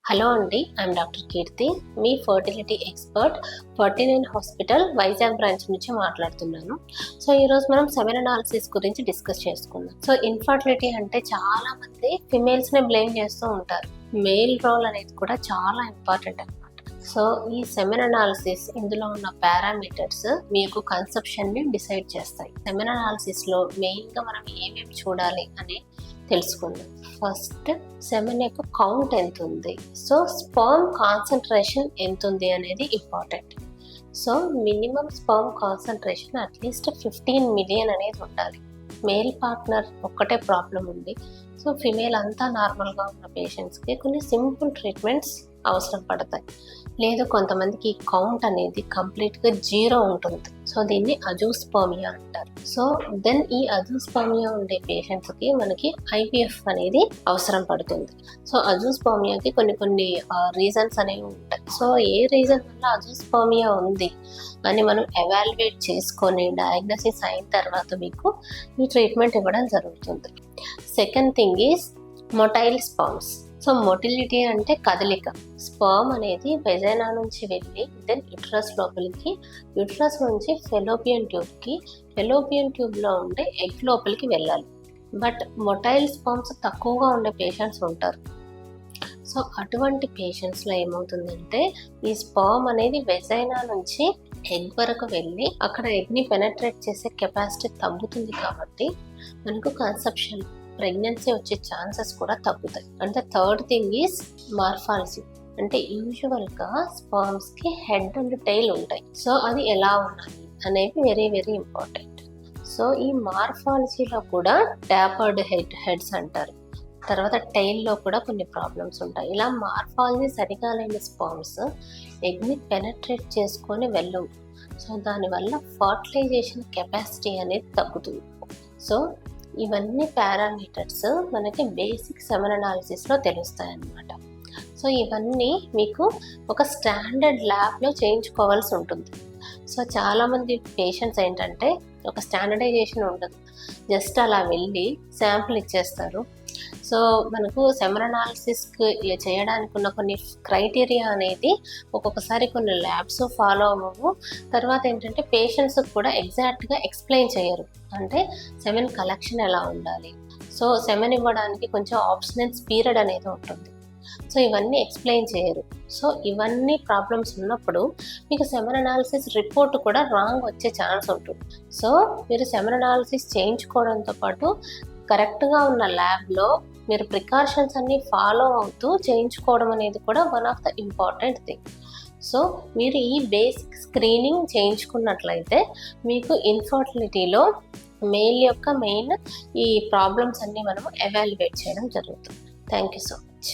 Hello అండి, I'm doctor Keerthi, మీ fertility expert 49 hospital Vizag branch నుంచి మాట్లాడుతున్నాను. సో ఈరోజు మనం సెమెన్ అనాలిసిస్ గురించి డిస్కస్ చేసుకుందాం. సో ఇన్ఫర్టిలిటీ అంటే చాలా మంది ఫిమేల్స్ని బ్లేమ్ చేస్తూ ఉంటారు. మేల్ రోల్ అనేది కూడా చాలా ఇంపార్టెంట్ అనమాట. సో ఈ సెమెన్ అనాలిసిస్, ఇందులో ఉన్న పారామీటర్స్ మీకు కన్సెప్షన్ని డిసైడ్ చేస్తాయి. సెమెన్ అనాలిసిస్లో మెయిన్గా మనం ఏమేమి చూడాలి అని తెలుసుకుందాం. ఫస్ట్, సెమెన్ యొక్క కౌంట్ ఎంత ఉంది, సో స్పర్మ్ కాన్సన్ట్రేషన్ ఎంత ఉంది అనేది important. So minimum sperm concentration at least 15 million అనేది ఉండాలి. మేల్ పార్ట్నర్ ఒక్కటే ప్రాబ్లం ఉంది. సో ఫిమేల్ అంతా నార్మల్గా ఉన్న పేషెంట్స్కి కొన్ని సింపుల్ ట్రీట్మెంట్స్ అవసరం పడతాయి. లేదు కొంతమందికి కౌంట్ అనేది కంప్లీట్గా 0 ఉంటుంది. సో దీన్ని అజూస్పర్మియా అంటారు. సో దెన్ ఈ అజూస్పర్మియా ఉండే పేషెంట్స్కి మనకి ఐవీఎఫ్ అనేది అవసరం పడుతుంది. సో అజూస్పర్మియాకి కొన్ని రీజన్స్ అనేవి ఉంటాయి. సో ఏ రీజన్ వల్ల అజూస్పర్మియా ఉంది అని మనం ఎవాల్యుయేట్ చేసుకొని డయాగ్నోసిస్ అయిన తర్వాత మీకు ఈ ట్రీట్మెంట్ ఇవ్వడం జరుగుతుంది. Second thing is motile sperms. So motility అంటే కదలిక. స్పర్మ్ అనేది వెజైనా నుంచి వెళ్ళి దెన్ యుట్రస్ లోపలికి, యుట్రస్ నుంచి ఫెలోపియన్ ట్యూబ్కి, ఫెలోపియన్ ట్యూబ్లో ఉండే ఎగ్ లోపలికి వెళ్ళాలి. బట్ మొటైల్ స్పర్మ్స్ తక్కువగా ఉండే పేషెంట్స్ ఉంటారు. సో అటువంటి పేషెంట్స్లో ఏమవుతుందంటే ఈ స్పర్మ్ అనేది వెజైనా నుంచి ఎగ్ వరకు వెళ్ళి అక్కడ ఎగ్ని పెనట్రేట్ చేసే కెపాసిటీ తగ్గుతుంది. కాబట్టి మనకు కన్సెప్షన్, ప్రెగ్నెన్సీ వచ్చే ఛాన్సెస్ కూడా తగ్గుతాయి. And the third thing is morphology. అంటే యూజువల్గా స్పర్మ్స్కి హెడ్ అండ్ టైల్ ఉంటాయి. సో అది ఎలా ఉన్నాయి అనేవి వెరీ వెరీ ఇంపార్టెంట్. సో ఈ మార్ఫాలజీలో కూడా ట్యాపర్డ్ హెడ్స్ అంటారు. తర్వాత టైల్లో కూడా కొన్ని ప్రాబ్లమ్స్ ఉంటాయి. ఇలా మార్ఫాలజీ సరిగా లేని స్పర్మ్స్ ఎగ్ని పెనట్రేట్ చేసుకొని వెళ్ళవు. సో దానివల్ల ఫర్టిలైజేషన్ కెపాసిటీ అనేది తగ్గుతుంది. సో ఇవన్నీ పారామీటర్స్ మనకి బేసిక్ సెమెన్ అనాలిసిస్లో తెలుస్తాయి అన్నమాట. సో ఇవన్నీ మీకు ఒక స్టాండర్డ్ ల్యాబ్లో చేయించుకోవాల్సి ఉంటుంది. సో చాలామంది పేషెంట్స్ ఏంటంటే ఒక స్టాండర్డైజేషన్ ఉండదు, జస్ట్ అలా వెళ్ళి శాంపుల్ ఇచ్చేస్తారు. సో మనకు సెమెన్ అనాలిసిస్కి చేయడానికి ఉన్న కొన్ని క్రైటీరియా అనేది ఒక్కొక్కసారి కొన్ని ల్యాబ్స్ ఫాలో అవ్వవు. తర్వాత ఏంటంటే పేషెంట్స్కి కూడా ఎగ్జాక్ట్గా ఎక్స్ప్లెయిన్ చేయరు. అంటే సెమెన్ కలెక్షన్ ఎలా ఉండాలి, సో సెమెన్ ఇవ్వడానికి కొంచెం ఆబ్స్టెన్స్ పీరియడ్ అనేది ఉంటుంది. సో ఇవన్నీ ఎక్స్ప్లెయిన్ చేయరు. సో ఇవన్నీ ప్రాబ్లమ్స్ ఉన్నప్పుడు మీకు సెమెన్ అనాలిసిస్ రిపోర్ట్ కూడా రాంగ్ వచ్చే ఛాన్స్ ఉంటుంది. సో మీరు సెమెన్ అనాలిసిస్ చేయించుకోవడంతో పాటు కరెక్ట్గా ఉన్న ల్యాబ్లో మీరు ప్రికాషన్స్ అన్నీ ఫాలో అవుతూ చేయించుకోవడం అనేది కూడా one of the important thing. So మీరు ఈ బేసిక్ స్క్రీనింగ్ చేయించుకున్నట్లయితే మీకు ఇన్ఫర్టిలిటీలో మేల్ యొక్క మెయిన్ ఈ ప్రాబ్లమ్స్ అన్నీ మనము ఎవాల్యుయేట్ చేయడం జరుగుతుంది. Thank you so much.